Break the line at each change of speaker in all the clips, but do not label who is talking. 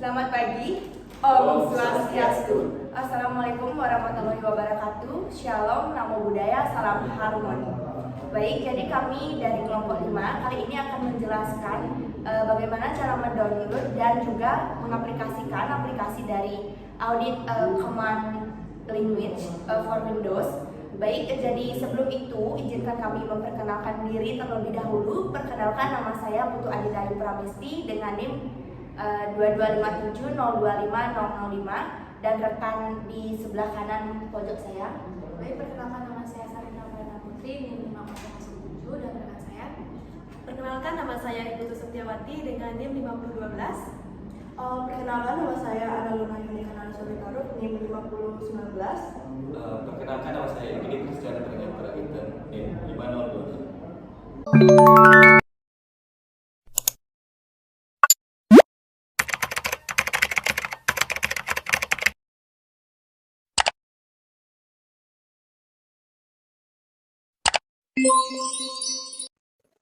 Selamat pagi, Om Swastiastu. Assalamualaikum warahmatullahi wabarakatuh. Shalom, namo buddhaya, salam harmoni. Baik, jadi kami dari kelompok 5 kali ini akan menjelaskan bagaimana cara mendownload dan juga mengaplikasikan aplikasi dari Audit Command Language for Windows. Baik, jadi sebelum itu izinkan kami memperkenalkan diri terlebih dahulu. Perkenalkan, nama saya Putu Aditayu Pramesti dengan NIM 22570250005 dan rekan di sebelah kanan pojok saya.
Baik, perkenalkan nama saya Sarina Prana Putri, NIM 5007 dan rekan saya.
Perkenalkan, nama saya Ibu Setiawati dengan NIM 5012.
Perkenalkan, nama saya Analuna Yunikana Soritarup, NIM 5019.
Perkenalkan, nama saya Egidi Kristiana Ternyata Inten, NIM 5022.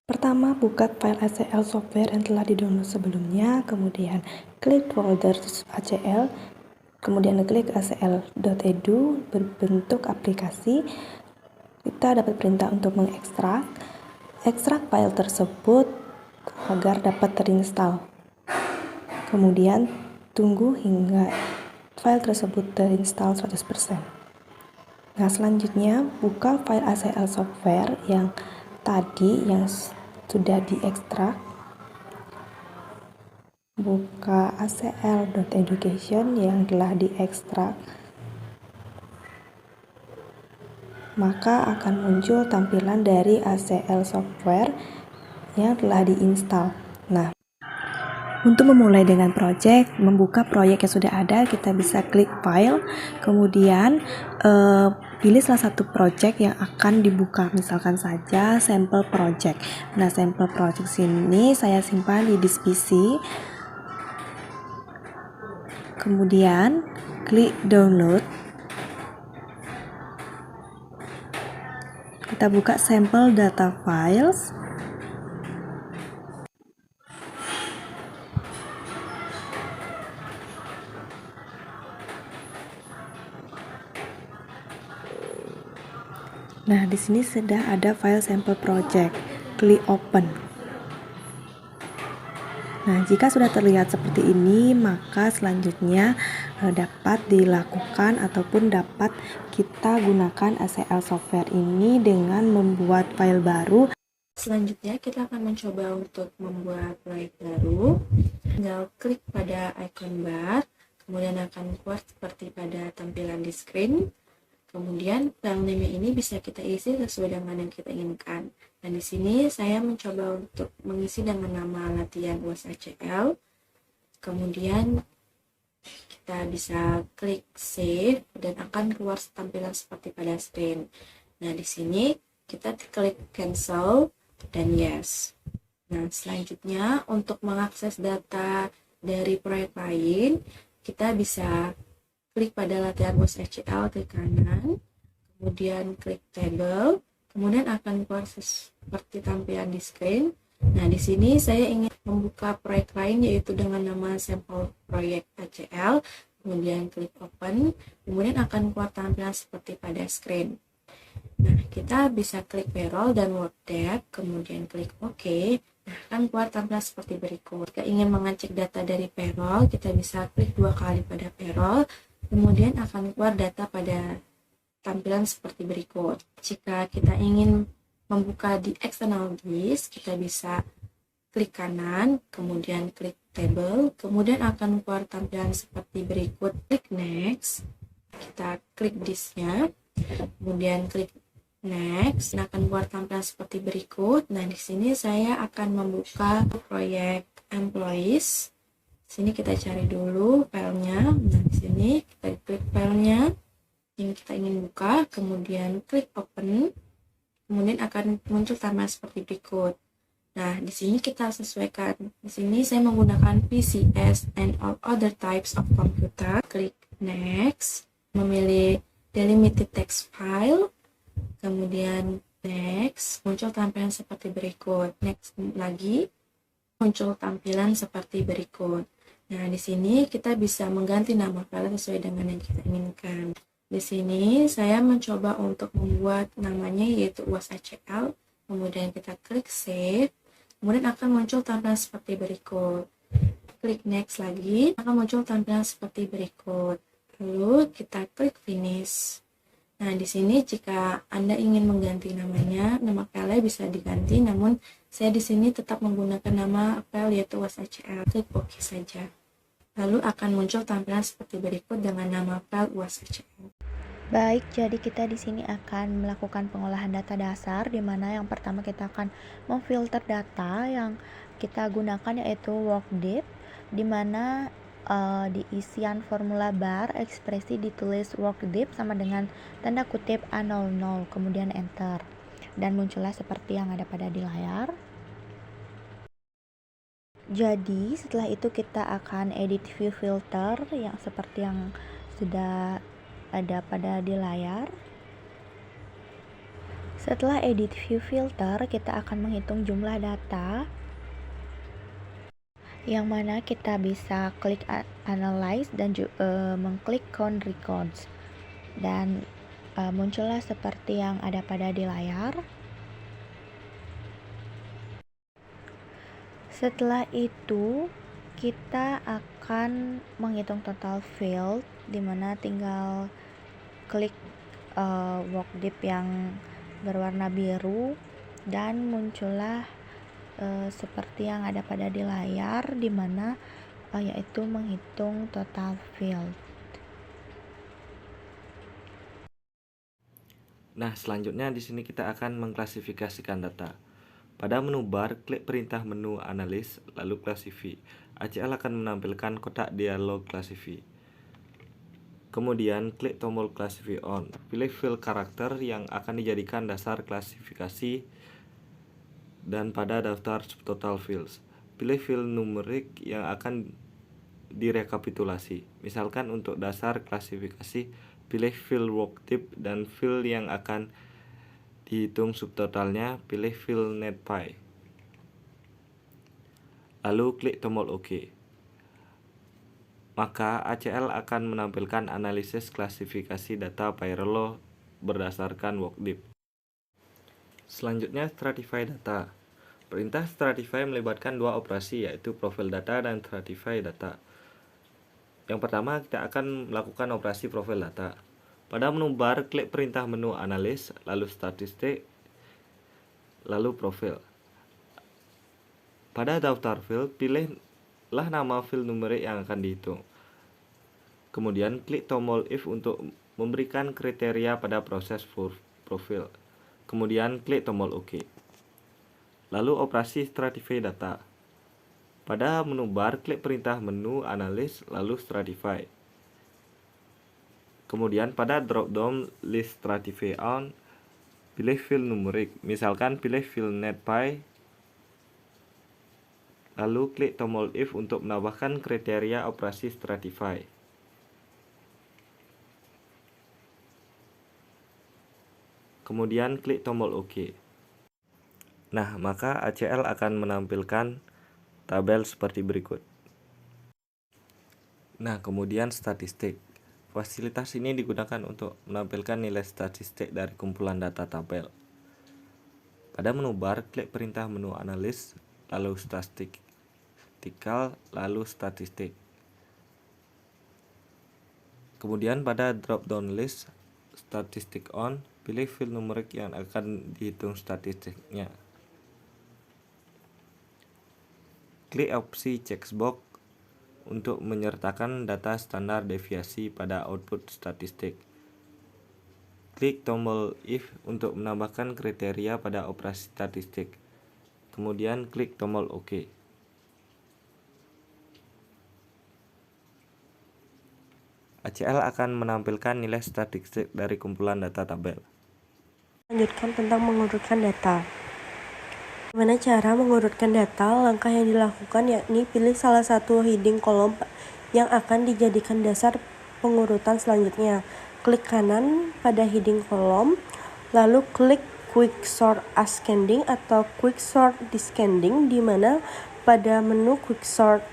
Pertama, buka file ACL software yang telah di-download sebelumnya, kemudian klik folder ACL, kemudian klik acl.edu berbentuk aplikasi. Kita dapat perintah untuk mengekstrak file tersebut agar dapat terinstall. Kemudian tunggu hingga file tersebut terinstall 100%. Nah, selanjutnya buka file ACL software yang tadi yang sudah diekstrak. Buka acl.education yang telah diekstrak. Maka akan muncul tampilan dari ACL software yang telah diinstal. Nah, untuk memulai dengan project, membuka proyek yang sudah ada, kita bisa klik file, kemudian pilih salah satu project yang akan dibuka, misalkan saja sampel project. Nah, sampel project sini saya simpan di disk PC. Kemudian klik download. Kita buka sampel data files. Nah, di sini sudah ada file sampel project. Klik open. Nah, jika sudah terlihat seperti ini, maka selanjutnya dapat dilakukan ataupun dapat kita gunakan ACL software ini dengan membuat file baru.
Selanjutnya kita akan mencoba untuk membuat proyek baru. Tinggal klik pada icon bar, kemudian akan keluar seperti pada tampilan di screen. Kemudian file name ini bisa kita isi sesuai dengan yang kita inginkan. Dan di sini saya mencoba untuk mengisi dengan nama latihan USACL. Kemudian kita bisa klik save dan akan keluar tampilan seperti pada screen. Nah, di sini kita klik cancel dan yes. Nah, selanjutnya untuk mengakses data dari proyek lain, kita bisa klik pada latihan USACL ke kanan, kemudian klik table, kemudian akan keluar seperti tampilan di screen. Nah, di sini saya ingin membuka proyek lain yaitu dengan nama sampel proyek ACL, kemudian klik open, kemudian akan keluar tampilan seperti pada screen. Nah, kita bisa klik payroll dan work date, kemudian klik OK. Nah, akan keluar tampilan seperti berikut. Jika ingin mengecek data dari payroll, kita bisa klik 2 kali pada payroll, kemudian akan keluar data pada tampilan seperti berikut. Jika kita ingin membuka di external disk, kita bisa klik kanan, kemudian klik table, kemudian akan keluar tampilan seperti berikut. Klik next, kita klik disknya, kemudian klik next, dan akan keluar tampilan seperti berikut. Nah, di sini saya akan membuka proyek employees. Sini kita cari dulu filenya. Nah, di sini kita klik filenya yang kita ingin buka, kemudian klik open, kemudian akan muncul tampilan seperti berikut. Nah, di sini kita sesuaikan. Di sini saya menggunakan PCS and all other types of computer. Klik next, memilih delimited text file, kemudian next, muncul tampilan seperti berikut. Next lagi, muncul tampilan seperti berikut. Nah, di sini kita bisa mengganti nama file sesuai dengan yang kita inginkan. Di sini saya mencoba untuk membuat namanya yaitu uas.acl, kemudian kita klik save, kemudian akan muncul tampilan seperti berikut. Klik next lagi, akan muncul tampilan seperti berikut. Lalu kita klik finish. Nah, di sini jika Anda ingin mengganti namanya, nama file bisa diganti, namun saya di sini tetap menggunakan nama file yaitu uas.acl. Klik OK saja. Lalu akan muncul tampilan seperti berikut dengan nama file uas.acl.
Baik, jadi kita di sini akan melakukan pengolahan data dasar, di mana yang pertama kita akan memfilter data yang kita gunakan yaitu workdeep, di mana di isian formula bar ekspresi ditulis workdeep sama dengan tanda kutip A00, kemudian enter, dan muncullah seperti yang ada pada di layar. Jadi setelah itu kita akan edit view filter yang seperti yang sudah ada pada di layar. Setelah edit view filter, kita akan menghitung jumlah data, yang mana kita bisa klik analyze dan mengklik count records, dan muncullah seperti yang ada pada di layar. Setelah itu kita akan menghitung total field, dimana tinggal klik workdeep yang berwarna biru dan muncullah seperti yang ada pada di layar, dimana yaitu menghitung total field.
Nah, selanjutnya di sini kita akan mengklasifikasikan data. Pada menu bar, klik perintah menu analis, lalu classify. ACL akan menampilkan kotak dialog classify. Kemudian klik tombol classify on. Pilih field karakter yang akan dijadikan dasar klasifikasi dan pada daftar total fields. Pilih field numerik yang akan direkapitulasi. Misalkan untuk dasar klasifikasi, pilih field workdeep, dan field yang akan dihitung subtotalnya, pilih field netpy. Lalu klik tombol OK. Maka ACL akan menampilkan analisis klasifikasi data payroll berdasarkan workdeep. Selanjutnya, stratify data. Perintah stratify melibatkan dua operasi, yaitu profil data dan stratify data. Yang pertama, kita akan melakukan operasi profil data. Pada menu bar, klik perintah menu analis, lalu statistik, lalu profil. Pada daftar field, pilihlah nama field numerik yang akan dihitung. Kemudian klik tombol if untuk memberikan kriteria pada proses profil. Kemudian klik tombol OK. Lalu operasi stratify data. Pada menu bar, klik perintah menu analis, lalu stratify. Kemudian pada drop down list stratify on, pilih field numerik. Misalkan pilih field netpy. Lalu klik tombol if untuk menambahkan kriteria operasi stratify. Kemudian klik tombol OK. Nah, maka ACL akan menampilkan tabel seperti berikut. Nah, kemudian statistik. Fasilitas ini digunakan untuk menampilkan nilai statistik dari kumpulan data tabel. Pada menu bar, klik perintah menu analis, lalu statistikal, lalu statistik. Kemudian pada drop down list statistik on, pilih field numerik yang akan dihitung statistiknya. Klik opsi checkbox untuk menyertakan data standar deviasi pada output statistik. Klik tombol if untuk menambahkan kriteria pada operasi statistik. Kemudian klik tombol OK. ACL akan menampilkan nilai statistik dari kumpulan data tabel.
Lanjutkan tentang mengurutkan data. Bagaimana cara mengurutkan data? Langkah yang dilakukan yakni pilih salah satu heading kolom yang akan dijadikan dasar pengurutan selanjutnya. Klik kanan pada heading kolom, lalu klik Quick Sort Ascending atau Quick Sort Descending, di mana pada menu Quick Sort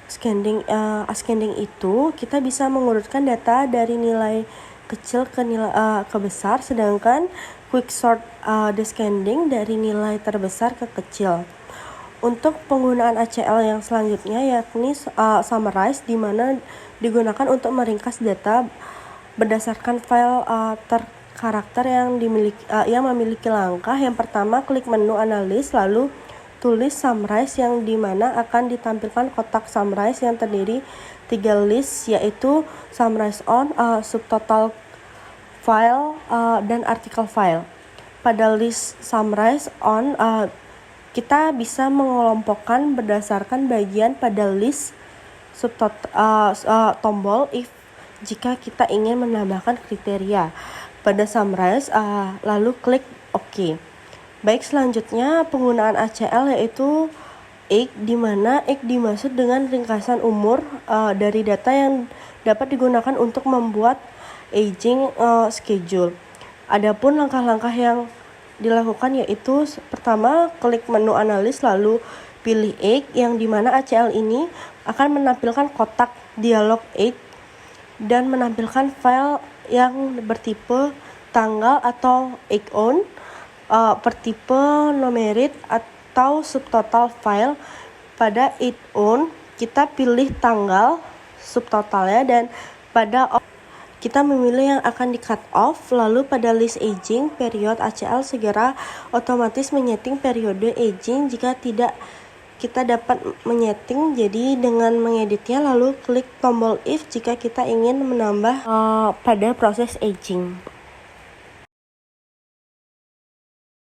ascending itu kita bisa mengurutkan data dari nilai kecil ke besar, sedangkan quicksort descending dari nilai terbesar ke kecil. Untuk penggunaan ACL yang selanjutnya yakni summarize, di mana digunakan untuk meringkas data berdasarkan file karakter yang memiliki langkah. Yang pertama, klik menu analis, lalu tulis summarize, yang dimana akan ditampilkan kotak summarize yang terdiri 3 list, yaitu summarize on, subtotal file, dan article file. Pada list summarize on, kita bisa mengelompokkan berdasarkan bagian pada list tombol if jika kita ingin menambahkan kriteria pada summarize, lalu klik OK. Baik, selanjutnya penggunaan ACL yaitu age, di mana age dimaksud dengan ringkasan umur dari data yang dapat digunakan untuk membuat aging schedule. Adapun langkah-langkah yang dilakukan yaitu pertama, klik menu analis lalu pilih age, yang dimana ACL ini akan menampilkan kotak dialog age dan menampilkan file yang bertipe tanggal atau age on, bertipe numerit atau subtotal file. Pada age on kita pilih tanggal subtotalnya, dan pada off kita memilih yang akan di cut off. Lalu pada list aging period, ACL segera otomatis menyeting periode aging jika tidak kita dapat menyeting. Jadi dengan mengeditnya, lalu klik tombol if jika kita ingin menambah pada proses aging.